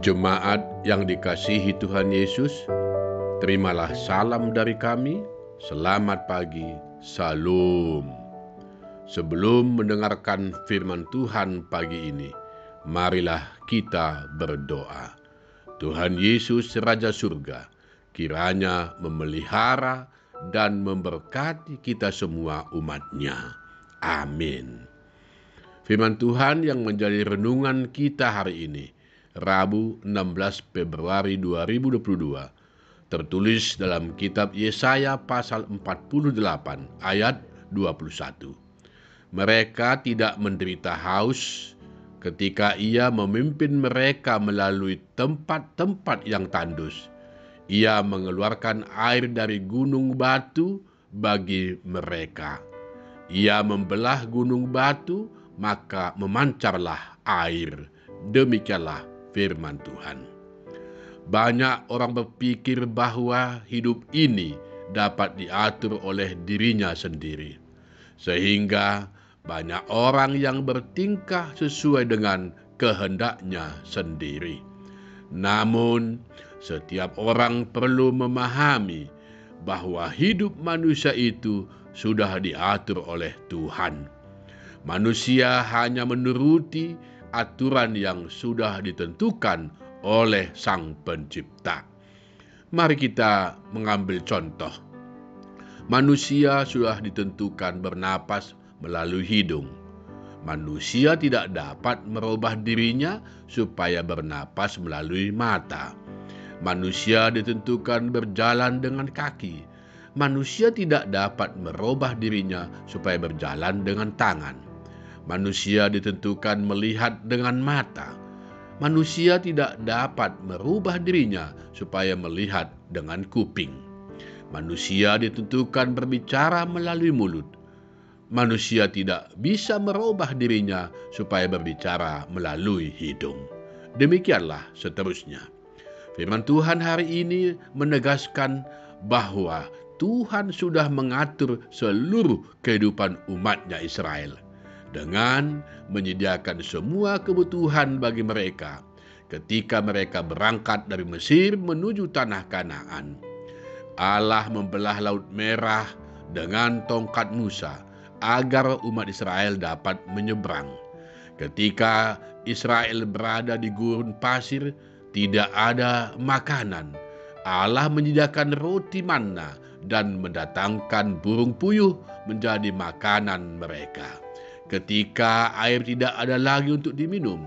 Jemaat yang dikasihi Tuhan Yesus, terimalah salam dari kami. Selamat pagi, Salam. Sebelum mendengarkan firman Tuhan pagi ini, marilah kita berdoa. Tuhan Yesus Raja Surga, kiranya memelihara dan memberkati kita semua umat-Nya. Amin. Firman Tuhan yang menjadi renungan kita hari ini, Rabu 16 Februari 2022, tertulis dalam kitab Yesaya pasal 48 ayat 21. Mereka tidak menderita haus ketika Ia memimpin mereka melalui tempat-tempat yang tandus. Ia mengeluarkan air dari gunung batu bagi mereka. Ia membelah gunung batu, maka memancarlah air. Demikianlah firman Tuhan. Banyak orang berpikir bahwa hidup ini dapat diatur oleh dirinya sendiri, sehingga banyak orang yang bertingkah sesuai dengan kehendaknya sendiri. Namun, setiap orang perlu memahami bahwa hidup manusia itu sudah diatur oleh Tuhan. Manusia hanya menuruti aturan yang sudah ditentukan oleh Sang Pencipta. Mari kita mengambil contoh. Manusia sudah ditentukan bernapas melalui hidung. Manusia tidak dapat merubah dirinya supaya bernapas melalui mata. Manusia ditentukan berjalan dengan kaki. Manusia tidak dapat merubah dirinya supaya berjalan dengan tangan. Manusia ditentukan melihat dengan mata. Manusia tidak dapat merubah dirinya supaya melihat dengan kuping. Manusia ditentukan berbicara melalui mulut. Manusia tidak bisa merubah dirinya supaya berbicara melalui hidung. Demikianlah seterusnya. Firman Tuhan hari ini menegaskan bahwa Tuhan sudah mengatur seluruh kehidupan umat-Nya Israel dengan menyediakan semua kebutuhan bagi mereka ketika mereka berangkat dari Mesir menuju tanah Kanaan. Allah membelah Laut Merah dengan tongkat Musa agar umat Israel dapat menyeberang. Ketika Israel berada di gurun pasir, tidak ada makanan. Allah menyediakan roti manna dan mendatangkan burung puyuh menjadi makanan mereka. Ketika air tidak ada lagi untuk diminum,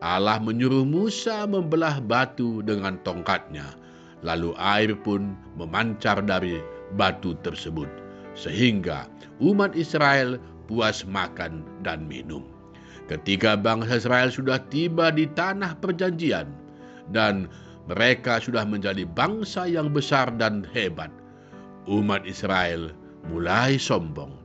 Allah menyuruh Musa membelah batu dengan tongkatnya. Lalu air pun memancar dari batu tersebut, sehingga umat Israel puas makan dan minum. Ketika bangsa Israel sudah tiba di tanah perjanjian, dan mereka sudah menjadi bangsa yang besar dan hebat, umat Israel mulai sombong.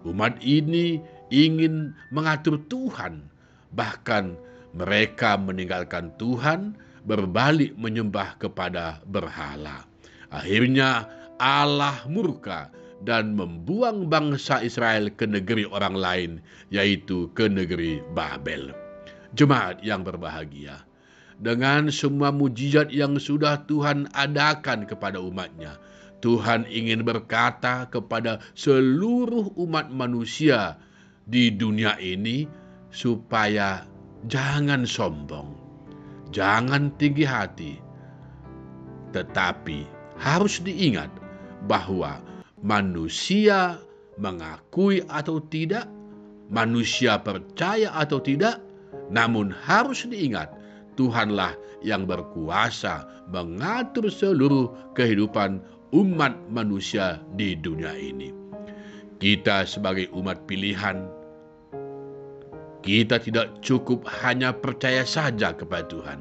Umat ini ingin mengatur Tuhan, bahkan mereka meninggalkan Tuhan, berbalik menyembah kepada berhala. Akhirnya Allah murka dan membuang bangsa Israel ke negeri orang lain, yaitu ke negeri Babel. Jemaat yang berbahagia, dengan semua mujizat yang sudah Tuhan adakan kepada umat-Nya, Tuhan ingin berkata kepada seluruh umat manusia di dunia ini supaya jangan sombong, jangan tinggi hati, tetapi harus diingat bahwa manusia mengakui atau tidak, manusia percaya atau tidak, namun harus diingat Tuhanlah yang berkuasa mengatur seluruh kehidupan umat manusia di dunia ini. Kita sebagai umat pilihan, kita tidak cukup hanya percaya saja kepada Tuhan,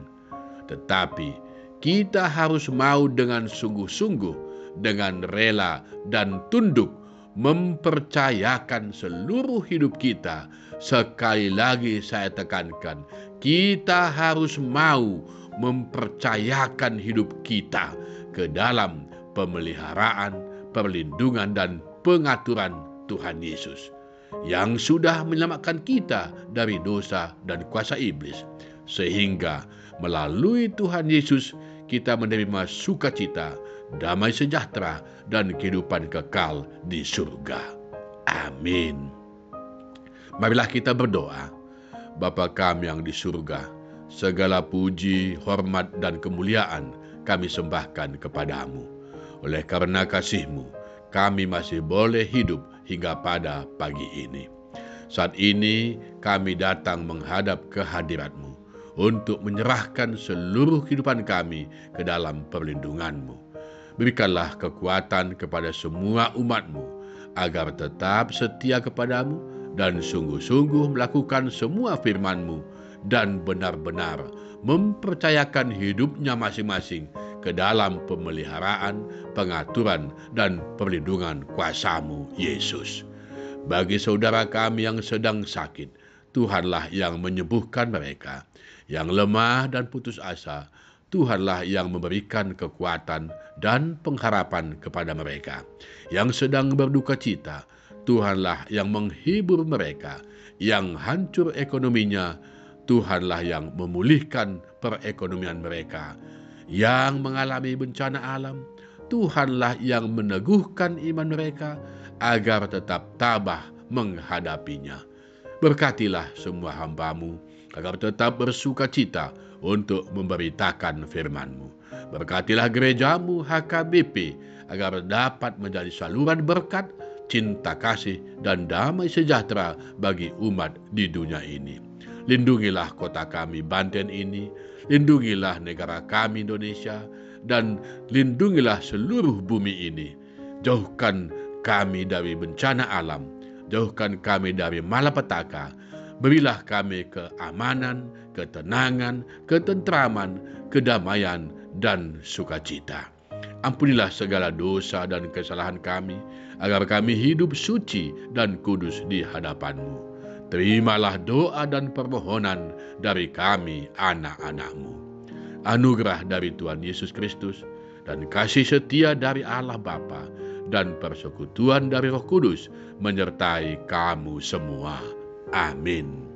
tetapi kita harus mau dengan sungguh-sungguh, dengan rela dan tunduk, mempercayakan seluruh hidup kita. Sekali lagi saya tekankan, kita harus mau mempercayakan hidup kita ke dalam pemeliharaan, perlindungan, dan pengaturan Tuhan Yesus, yang sudah menyelamatkan kita dari dosa dan kuasa iblis, sehingga Melalui Tuhan Yesus, kita menerima sukacita, damai sejahtera, dan kehidupan kekal di surga. Amin. Marilah kita berdoa. Bapa kami yang di surga, segala puji, hormat, dan kemuliaan kami sembahkan kepadamu. Oleh karena kasih-Mu, kami masih boleh hidup hingga pada pagi ini. Saat ini kami datang menghadap kehadirat-Mu untuk menyerahkan seluruh kehidupan kami ke dalam perlindungan-Mu. Berikanlah kekuatan kepada semua umat-Mu agar tetap setia kepadamu dan sungguh-sungguh melakukan semua firman-Mu dan benar-benar mempercayakan hidupnya masing-masing ke dalam pemeliharaan, pengaturan, dan perlindungan kuasa-Mu, Yesus. Bagi saudara kami yang sedang sakit, Tuhanlah yang menyembuhkan mereka. Yang lemah dan putus asa, Tuhanlah yang memberikan kekuatan dan pengharapan kepada mereka. Yang sedang berduka cita, Tuhanlah yang menghibur mereka. Yang hancur ekonominya, Tuhanlah yang memulihkan perekonomian mereka. Yang mengalami bencana alam, Tuhanlah yang meneguhkan iman mereka agar tetap tabah menghadapinya. Berkatilah semua hamba-Mu agar tetap bersuka cita untuk memberitakan firman-Mu. Berkatilah gereja-Mu HKBP agar dapat menjadi saluran berkat, cinta kasih, dan damai sejahtera bagi umat di dunia ini. Lindungilah kota kami Banten ini, lindungilah negara kami Indonesia, dan lindungilah seluruh bumi ini. Jauhkan kami dari bencana alam, jauhkan kami dari malapetaka. Berilah kami keamanan, ketenangan, ketentraman, kedamaian, dan sukacita. Ampunilah segala dosa dan kesalahan kami, agar kami hidup suci dan kudus di hadapan-Mu. Terimalah doa dan permohonan dari kami anak-anak-Mu. Anugerah dari Tuhan Yesus Kristus dan kasih setia dari Allah Bapa dan persekutuan dari Roh Kudus menyertai kamu semua. Amin.